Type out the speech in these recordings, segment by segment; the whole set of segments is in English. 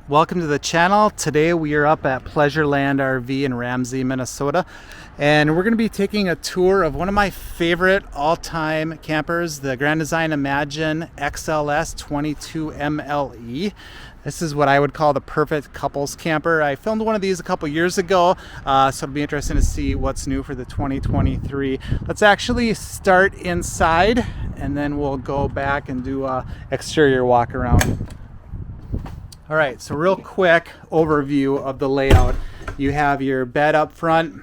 Welcome to the channel. Today we are up at Pleasureland RV in Ramsey, Minnesota, and we're going to be taking a tour of one of my favorite all-time campers, the Grand Design Imagine XLS 22MLE. This is what I would call the perfect couples camper. I filmed one of these a couple years ago, so it'll be interesting to see what's new for the 2023. Let's actually start inside, and then we'll go back and do a exterior walk around. All right, so real quick overview of the layout. You have your bed up front,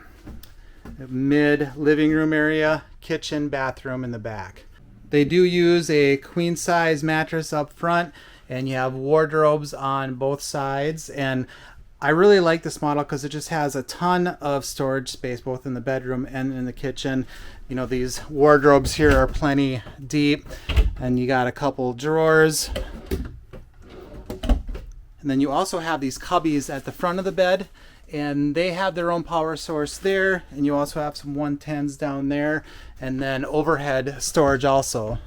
mid living room area, kitchen, bathroom in the back. They do use a queen size mattress up front, and you have wardrobes on both sides. And I really like this model because it just has a ton of storage space both in the bedroom and in the kitchen. You know, these wardrobes here are plenty deep, and you got a couple drawers. And then you also have these cubbies at the front of the bed, and they have their own power source there. And you also have some 110s down there, and then overhead storage also.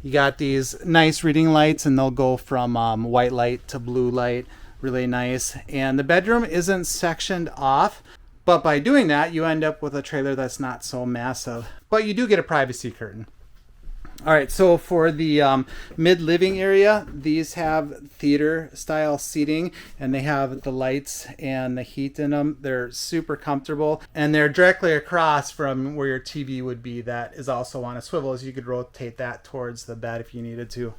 You got these nice reading lights, and they'll go from white light to blue light, really nice. And the bedroom isn't sectioned off, but by doing that, you end up with a trailer that's not so massive, but you do get a privacy curtain. All right, so for the mid-living area, these have theater-style seating, and they have the lights and the heat in them. They're super comfortable, and they're directly across from where your TV would be. That is also on a swivel, so you could rotate that towards the bed if you needed to.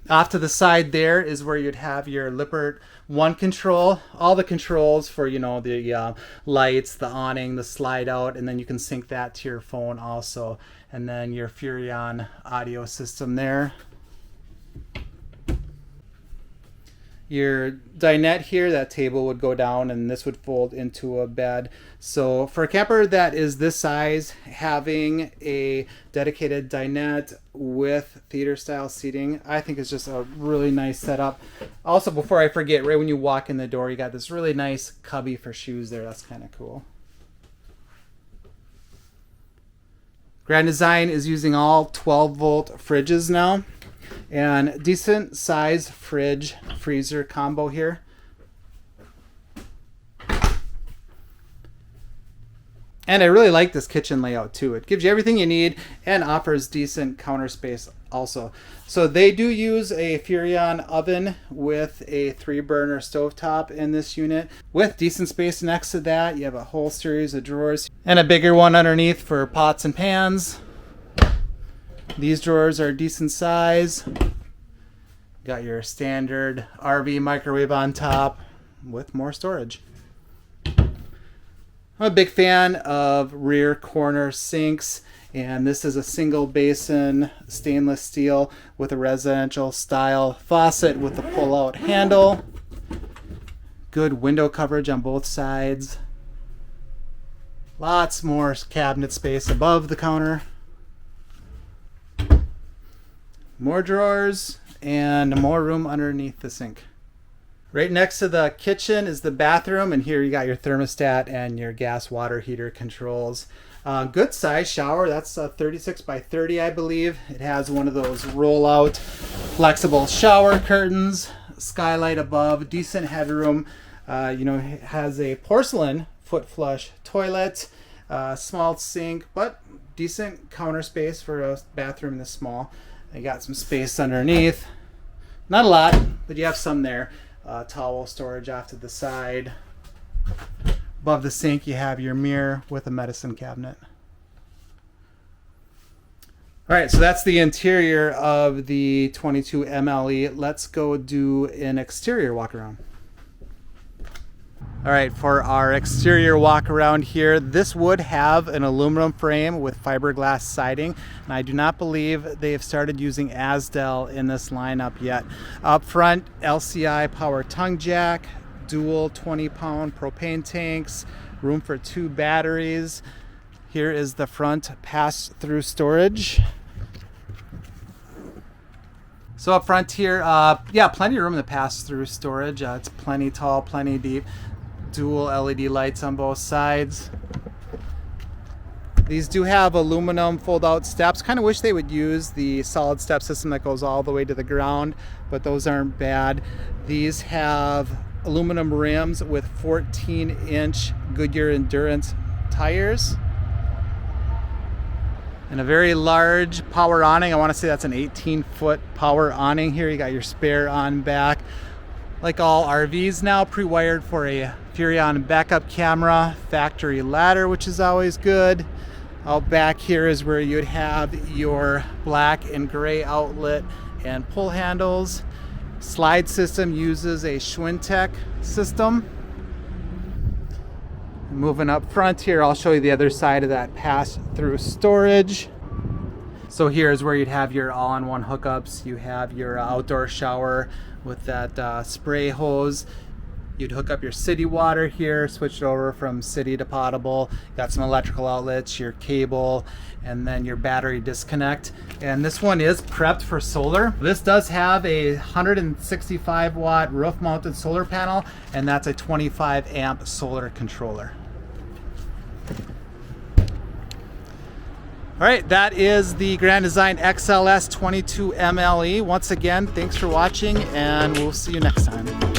Off to the side there is where you'd have your Lippert One control, all the controls for, you know, the lights, the awning, the slide out, and then you can sync that to your phone also. And then your Furrion audio system there. Your dinette here, that table would go down and this would fold into a bed. So for a camper that is this size, having a dedicated dinette with theater style seating, I think is just a really nice setup. Also, before I forget, right when you walk in the door, you got this really nice cubby for shoes there. That's kind of cool. Grand Design is using all 12-volt fridges now, and decent size fridge freezer combo here. And I really like this kitchen layout too. It gives you everything you need and offers decent counter space also. So they do use a Furrion oven with a 3-burner stovetop in this unit. With decent space next to that, you have a whole series of drawers and a bigger one underneath for pots and pans. These drawers are decent size. Got your standard RV microwave on top with more storage. I'm a big fan of rear corner sinks, and this is a single basin stainless steel with a residential style faucet with a pull-out handle. Good window coverage on both sides. Lots more cabinet space above the counter. More drawers and more room underneath the sink. Right next to the kitchen is the bathroom, and here you got your thermostat and your gas water heater controls. Good size shower. That's 36 by 30, I believe. It has one of those roll-out flexible shower curtains, skylight above, decent headroom. It has a porcelain foot flush toilet, small sink, but decent counter space for a bathroom this small. You got some space underneath. Not a lot, but you have some there. Towel storage off to the side. Above the sink, you have your mirror with a medicine cabinet. All right, so that's the interior of the 22MLE. Let's go do an exterior walk around. All right, for our exterior walk around here, this would have an aluminum frame with fiberglass siding, and I do not believe they have started using Asdel in this lineup yet. Up front, LCI power tongue jack, dual 20-pound propane tanks, room for 2 batteries. Here is the front pass-through storage. So up front here, plenty of room in the pass-through storage. It's plenty tall, plenty deep. Dual LED lights on both sides. These do have aluminum fold-out steps. Kind of wish they would use the solid step system that goes all the way to the ground, but those aren't bad. These have aluminum rims with 14-inch Goodyear Endurance tires. And a very large power awning. I want to say that's an 18-foot power awning here. You got your spare on back. Like all RVs now, pre-wired for a Furrion backup camera, factory ladder, which is always good. Out back here is where you'd have your black and gray outlet and pull handles. Slide system uses a Schwintek system. Moving up front here, I'll show you the other side of that pass-through storage. So here's where you'd have your all-in-one hookups. You have your outdoor shower with that spray hose. You'd hook up your city water here, switch it over from city to potable. Got some electrical outlets, your cable, and then your battery disconnect. And this one is prepped for solar. This does have a 165 watt roof mounted solar panel, and that's a 25 amp solar controller. All right, that is the Grand Design XLS 22MLE. Once again, thanks for watching, and we'll see you next time.